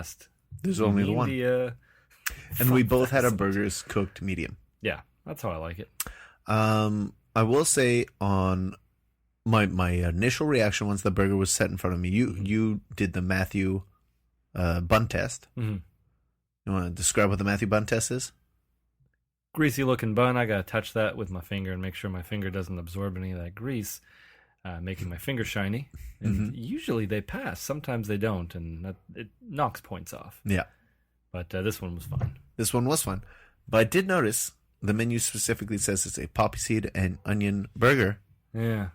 asked. There's only the one. And we both had our burgers cooked medium. Yeah, that's how I like it. I will say on my initial reaction once the burger was set in front of me, you did the Matthew bun test. Mm-hmm. You want to describe what the Matthew bun test is? Greasy looking bun. I gotta touch that with my finger and make sure my finger doesn't absorb any of that grease, making my finger shiny. And usually they pass. Sometimes they don't, and it knocks points off. Yeah. But this one was fun. This one was fun. But I did notice the menu specifically says it's a poppy seed and onion burger. Yeah.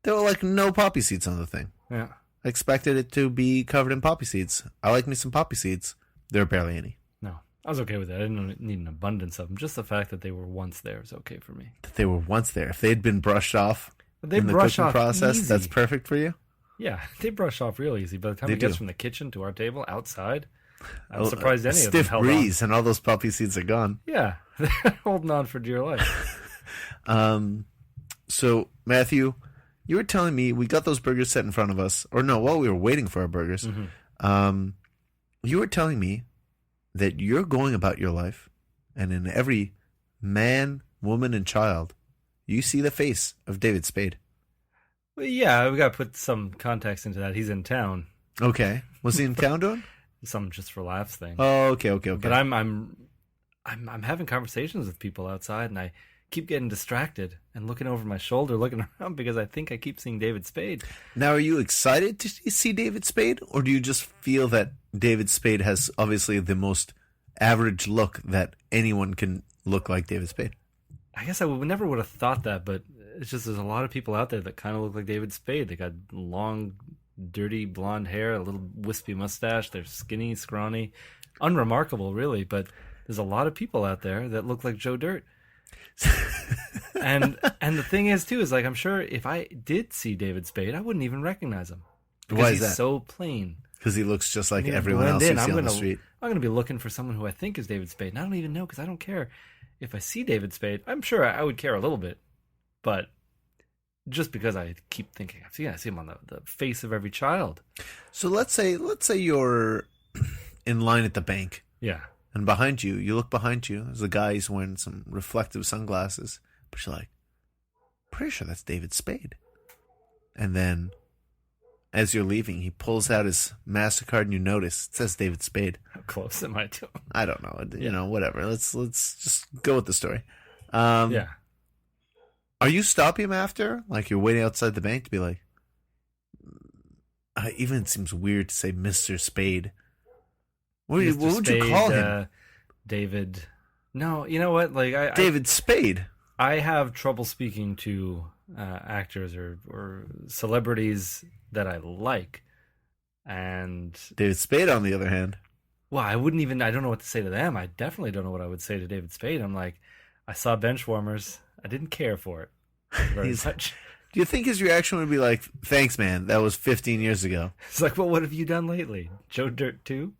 There were like no poppy seeds on the thing. Yeah. I expected it to be covered in poppy seeds. I like me some poppy seeds. There are barely any. No, I was okay with that. I didn't need an abundance of them. Just the fact that they were once there is okay for me. That they were once there. If they had been brushed off they in the brush cooking off process, easy. that's perfect for you? Yeah, they brush off real easy. By the time They it gets do. from the kitchen to our table outside, I'm surprised any of them stiff held breeze and all those poppy seeds are gone. on. Yeah, they're holding on for dear life. So, Matthew, you were telling me we got those burgers set in front of us. Or no, while we were waiting for our burgers, you were telling me that you're going about your life, and in every man, woman, and child, you see the face of David Spade. Well, yeah, we got to put some context into that. He's in town. Okay. Was he in town doing? Some just for laughs thing. Oh, okay. But I'm having conversations with people outside, and I keep getting distracted and looking over my shoulder, looking around because I think I keep seeing David Spade. Now, are you excited to see David Spade, or do you just feel that David Spade has obviously the most average look that anyone can look like David Spade? I guess I never would have thought that, but it's just there's a lot of people out there that kind of look like David Spade. They got long, dirty blonde hair, a little wispy mustache. They're skinny, scrawny, unremarkable, really. But there's a lot of people out there that look like Joe Dirt. and the thing is, too, is like I'm sure if I did see David Spade, I wouldn't even recognize him. Because Why is he's that? so plain. Because he looks just like He's everyone else blend you in. see on the street. I'm going to be looking for someone who I think is David Spade. And I don't even know because I don't care. If I see David Spade, I'm sure I would care a little bit. But just because I keep thinking, I see him on the face of every child. So let's say you're in line at the bank. Yeah. And behind you, you look behind you, there's a guy who's wearing some reflective sunglasses. But you're like, pretty sure that's David Spade. And then as you're leaving, he pulls out his MasterCard and you notice it says David Spade. How close am I to him? I don't know. You know, whatever. Let's just go with the story. Yeah. Are you stopping him after? Like you're waiting outside the bank to be like, even it seems weird to say Mr. Spade. What would you call him? David. No, you know what? Like David Spade. I have trouble speaking to actors or celebrities that I like. And David Spade, on the other hand. Well, I don't know what to say to them. I definitely don't know what I would say to David Spade. I'm like, I saw Benchwarmers. I didn't care for it very much. Do you think his reaction would be like, thanks, man, that was 15 years ago? It's like, well, what have you done lately? Joe Dirt 2?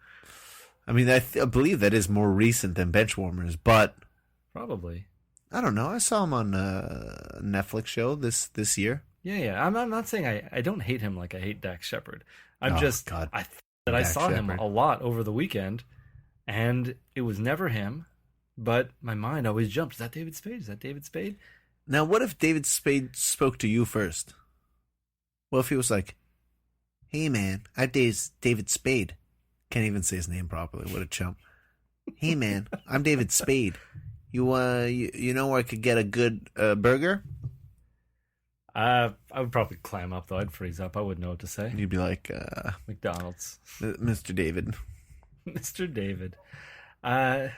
I mean, I believe that is more recent than Benchwarmers, but... Probably. I don't know. I saw him on a Netflix show this year. Yeah. I'm not saying I don't hate him like I hate Dax Shepard. I Dax saw him Shepard. a lot over the weekend, and it was never him, but my mind always jumped. Is that David Spade? Is that David Spade? Now, what if David Spade spoke to you first? What if he was like, hey, man, I'm David Spade. Can't even say his name properly. What a chump. Hey, man, I'm David Spade. You know where I could get a good burger? I would probably clam up, though. I'd freeze up. I wouldn't know what to say. You'd be like, McDonald's. Mr. David. Mr. David. No,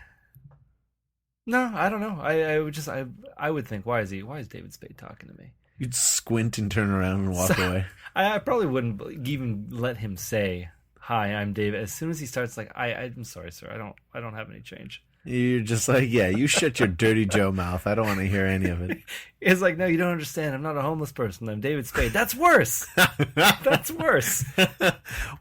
I don't know. I would think, why is David Spade talking to me? You'd squint and turn around and walk away. I probably wouldn't even let him say, hi, I'm David. As soon as he starts like, I'm sorry, sir, I don't have any change. You're just like, yeah, you shut your dirty Joe mouth. I don't want to hear any of it. It's like, no, you don't understand. I'm not a homeless person. I'm David Spade. That's worse. That's worse.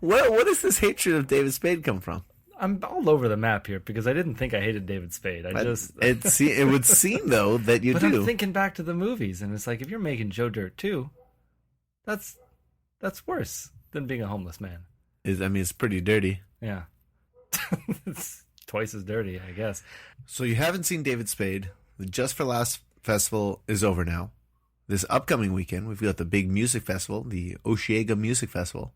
What does this hatred of David Spade come from? I'm all over the map here because I didn't think I hated David Spade. It would seem though that you but do. I'm thinking back to the movies, and it's like if you're making Joe Dirt 2, that's worse than being a homeless man. It's pretty dirty. Yeah. It's twice as dirty, I guess. So you haven't seen David Spade. The Just for Laughs festival is over now. This upcoming weekend, we've got the big music festival, the Osheaga Music Festival.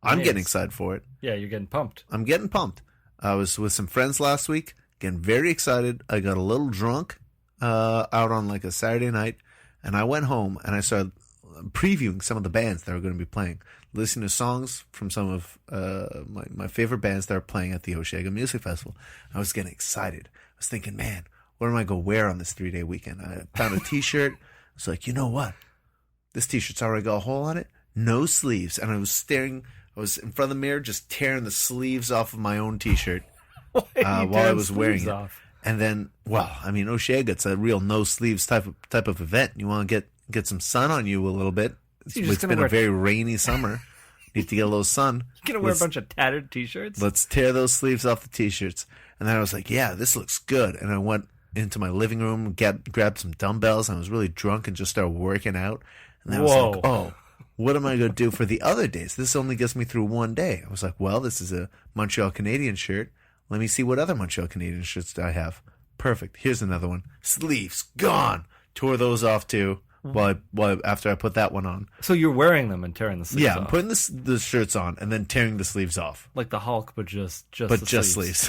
I'm getting excited for it. Yeah, you're getting pumped. I'm getting pumped. I was with some friends last week, getting very excited. I got a little drunk out on like a Saturday night, and I went home and I started previewing some of the bands that are going to be playing, listening to songs from some of my favorite bands that are playing at the Osheaga Music Festival. I was getting excited. I was thinking, man, what am I going to wear on this 3-day weekend? I found a T-shirt. I was like, you know what? This T-shirt's already got a hole on it. No sleeves. And I was in front of the mirror just tearing the sleeves off of my own T-shirt while I was wearing it. And then, well, I mean, Osheaga, it's a real no sleeves type of event. You want to get some sun on you a little bit. It's been a very rainy summer. Need to get a little sun. You're going to wear a bunch of tattered T-shirts? Let's tear those sleeves off the T-shirts. And then I was like, yeah, this looks good. And I went into my living room, grabbed some dumbbells, and I was really drunk and just started working out. And then I was like, oh, what am I going to do for the other days? This only gets me through one day. I was like, well, this is a Montreal Canadian shirt. Let me see what other Montreal Canadian shirts I have. Perfect. Here's another one. Sleeves gone. Tore those off too. After I put that one on. So you're wearing them and tearing the sleeves off? Yeah, I'm putting the shirts on and then tearing the sleeves off. Like the Hulk, but just sleeves.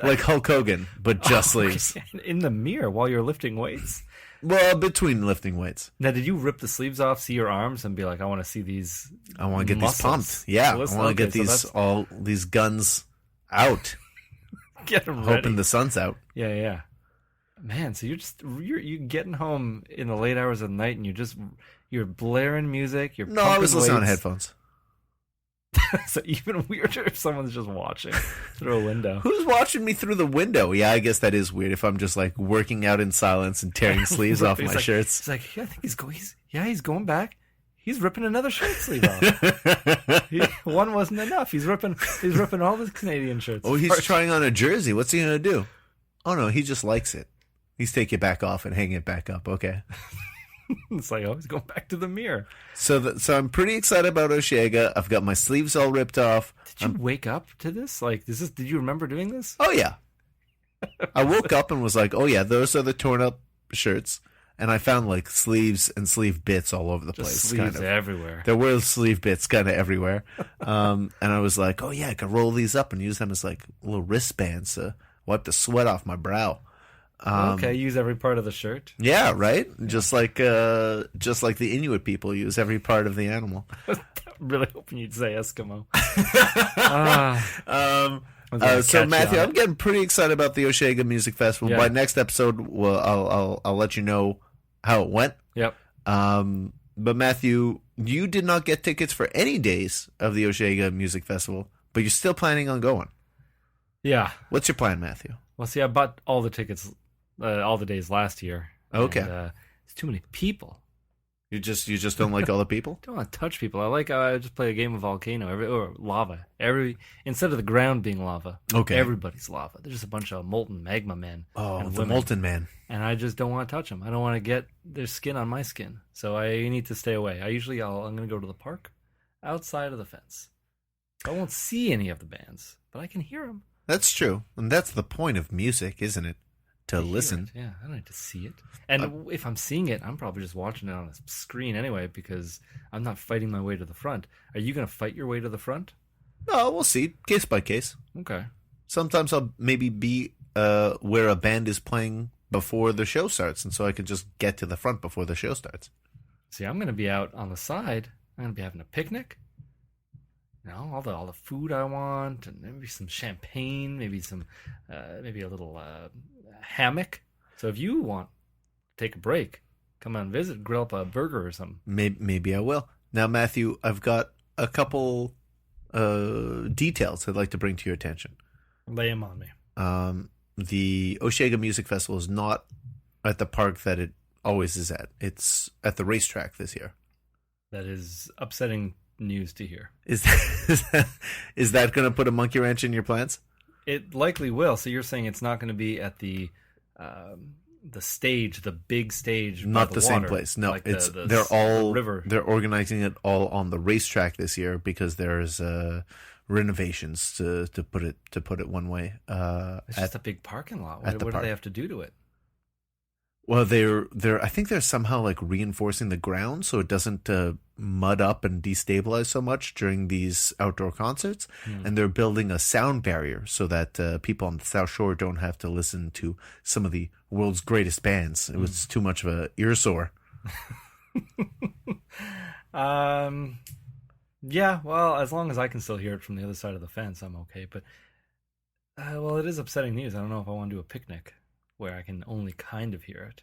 Like Hulk Hogan, but just sleeves. In the mirror while you're lifting weights? Well, between lifting weights. Now, did you rip the sleeves off, see your arms, and be like, I want to see these I want to get these pumped. Yeah, I want to get all these guns out. Get them ready. Hoping the sun's out. Yeah. Man, so you're getting home in the late hours of the night, and you're blaring music. No, I was listening on headphones. So even weirder if someone's just watching through a window. Who's watching me through the window? Yeah, I guess that is weird if I'm just like working out in silence and tearing sleeves off my shirts. It's like, yeah, I think he's going back. He's ripping another shirt sleeve off. One wasn't enough. He's ripping all the Canadian shirts. Oh, he's trying on a jersey. What's he gonna do? Oh no, he just likes it. He's taking it back off and hanging it back up. Okay. It's like, he's going back to the mirror. So I'm pretty excited about Osheaga. I've got my sleeves all ripped off. Did you wake up to this? Like, did you remember doing this? Oh, yeah. I woke up and was like, oh, yeah, those are the torn up shirts. And I found, like, sleeves and sleeve bits all over the place. Sleeves everywhere. There were sleeve bits kind of everywhere. And I was like, oh, yeah, I could roll these up and use them as, like, little wristbands to wipe the sweat off my brow. Okay, use every part of the shirt. Yeah, right. Yeah. Just like the Inuit people use every part of the animal. Really hoping you'd say Eskimo. So Matthew, I'm getting pretty excited about the Osheaga Music Festival. Yeah. By next episode, I'll let you know how it went. Yep. But Matthew, you did not get tickets for any days of the Osheaga Music Festival, but you're still planning on going. Yeah. What's your plan, Matthew? Well, see, I bought all the tickets all the days last year. Okay. And, it's too many people. You just don't like all the people? Don't want to touch people. I just play a game of volcano or lava. Instead of the ground being lava, okay, everybody's lava. There's just a bunch of molten magma men. Oh, the molten man. And I just don't want to touch them. I don't want to get their skin on my skin. So I need to stay away. I'm going to go to the park outside of the fence. I won't see any of the bands, but I can hear them. That's true. And that's the point of music, isn't it? To listen. Yeah, I don't need to see it. And if I'm seeing it, I'm probably just watching it on a screen anyway because I'm not fighting my way to the front. Are you going to fight your way to the front? No, we'll see. Case by case. Okay. Sometimes I'll maybe be where a band is playing before the show starts, and so I can just get to the front before the show starts. See, I'm going to be out on the side. I'm going to be having a picnic. You know, all the food I want, and maybe some champagne, maybe a little hammock. So if you want to take a break, come on, visit, grill up a burger or something. Maybe I will. Now, Matthew, I've got a couple details I'd like to bring to your attention. Lay them on me. The Osheaga Music Festival is not at the park that it always is at. It's at the racetrack this year. That is upsetting news to hear. Is that going to put a monkey wrench in your plans? It likely will. So you're saying it's not going to be at the stage, the big stage, not the same water, place. No, like it's the river. They're organizing it all on the racetrack this year because there's renovations to put it one way. It's just a big parking lot. at the What do park. they have to do to it? Well, they're I think they're somehow like reinforcing the ground so it doesn't mud up and destabilize so much during these outdoor concerts. And they're building a sound barrier so that people on the South Shore don't have to listen to some of the world's greatest bands. It was too much of a ear sore. Yeah, well, as long as I can still hear it from the other side of the fence, I'm okay. But, well, it is upsetting news. I don't know if I want to do a picnic where I can only kind of hear it.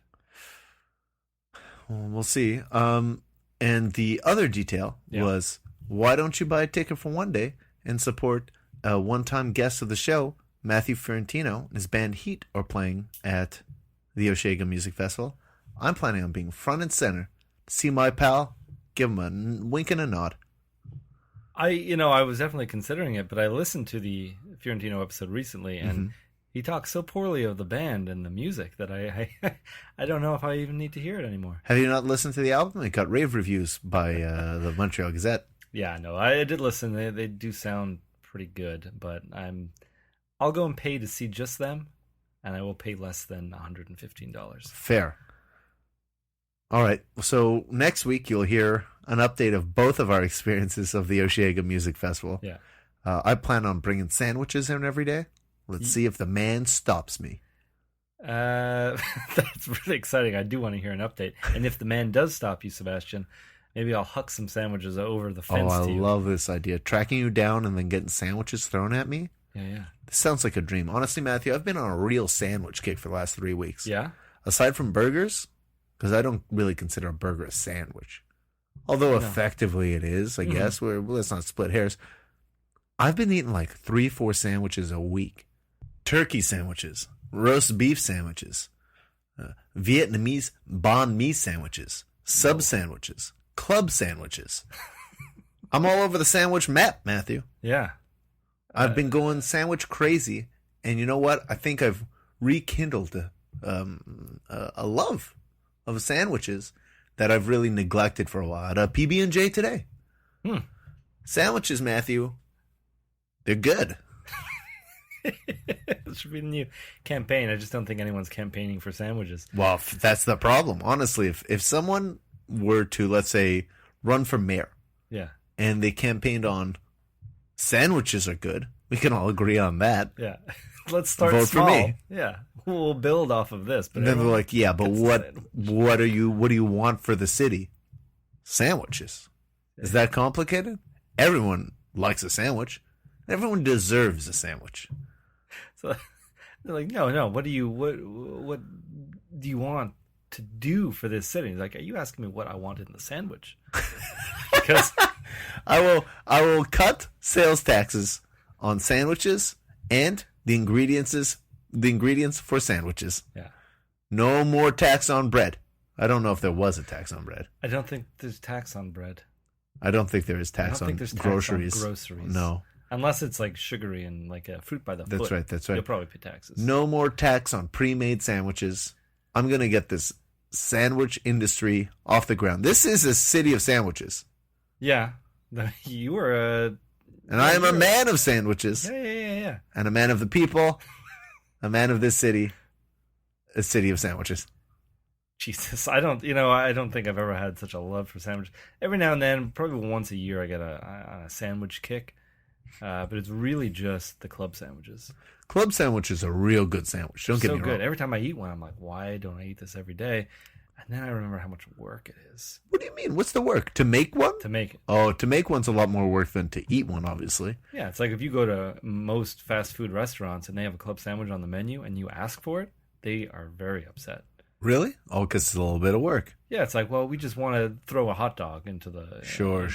Well, we'll see. And the other detail was, why don't you buy a ticket for one day and support a one-time guest of the show, Matthew Fiorentino, and his band Heat are playing at the Osheaga Music Festival. I'm planning on being front and center. See my pal, give him a wink and a nod. I was definitely considering it, but I listened to the Fiorentino episode recently, and he talks so poorly of the band and the music that I don't know if I even need to hear it anymore. Have you not listened to the album? It got rave reviews by the Montreal Gazette. Yeah, no, I did listen. They do sound pretty good, but I'll go and pay to see just them, and I will pay less than $115. Fair. All right, so next week you'll hear an update of both of our experiences of the Osheaga Music Festival. Yeah. I plan on bringing sandwiches in every day. Let's see if the man stops me. That's really exciting. I do want to hear an update. And if the man does stop you, Sebastian, maybe I'll huck some sandwiches over the fence to you. I love this idea. Tracking you down and then getting sandwiches thrown at me. Yeah. This sounds like a dream. Honestly, Matthew, I've been on a real sandwich kick for the last 3 weeks. Yeah? Aside from burgers, because I don't really consider a burger a sandwich. Although effectively it is, I guess. Let's not split hairs. I've been eating like 3-4 sandwiches a week. Turkey sandwiches, roast beef sandwiches, Vietnamese banh mi sandwiches, sub sandwiches, club sandwiches. I'm all over the sandwich map, Matthew. Yeah. I've been going sandwich crazy, and you know what? I think I've rekindled a love of sandwiches that I've really neglected for a while. At a PB&J today. Sandwiches, Matthew, they're good. This should be the new campaign. I just don't think anyone's campaigning for sandwiches. Well, that's the problem. Honestly, if someone were to, let's say, run for mayor, and they campaigned on sandwiches are good, we can all agree on that. Yeah. Let's start Vote small. for me. Yeah. We'll build off of this. But then they're like, yeah, but what do you want for the city? Sandwiches. Is that complicated? Everyone likes a sandwich. Everyone deserves a sandwich. So they're like, no. What do you want to do for this city? He's like, are you asking me what I want in the sandwich? Because I will cut sales taxes on sandwiches and the ingredients for sandwiches. Yeah. No more tax on bread. I don't know if there was a tax on bread. I don't think there's tax on bread. I don't think there is tax on groceries. No. Unless it's like sugary and like a fruit by the foot. That's right. You'll probably pay taxes. No more tax on pre-made sandwiches. I'm going to get this sandwich industry off the ground. This is a city of sandwiches. Yeah. You were and I am a man of sandwiches. Yeah. And a man of the people. A man of this city. A city of sandwiches. Jesus, I don't think I've ever had such a love for sandwiches. Every now and then, probably once a year, I get a sandwich kick. But it's really just the club sandwiches. Club sandwich is a real good sandwich. Don't get me wrong. So good. Every time I eat one, I'm like, why don't I eat this every day? And then I remember how much work it is. What do you mean? What's the work? To make one? To make it. Oh, to make one's a lot more work than to eat one, obviously. Yeah, it's like if you go to most fast food restaurants and they have a club sandwich on the menu and you ask for it, they are very upset. Really? Oh, because it's a little bit of work. Yeah, it's like, well, we just want to throw a hot dog into the... Sure.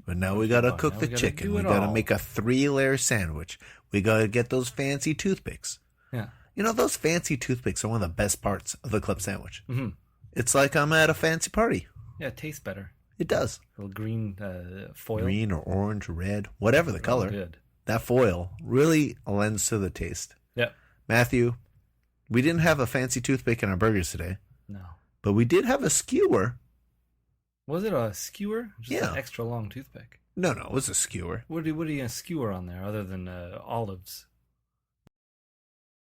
But now we got to cook the chicken. We got to make a 3-layer sandwich. We got to get those fancy toothpicks. Yeah. You know, those fancy toothpicks are one of the best parts of the club sandwich. Mm-hmm. It's like I'm at a fancy party. Yeah, it tastes better. It does. A little green foil. Green or orange or red, whatever the color. Good. That foil really lends to the taste. Yeah. Matthew, we didn't have a fancy toothpick in our burgers today. No. But we did have a skewer. Was it a skewer? Just an extra long toothpick. No, it was a skewer. What are you gonna skewer on there other than olives?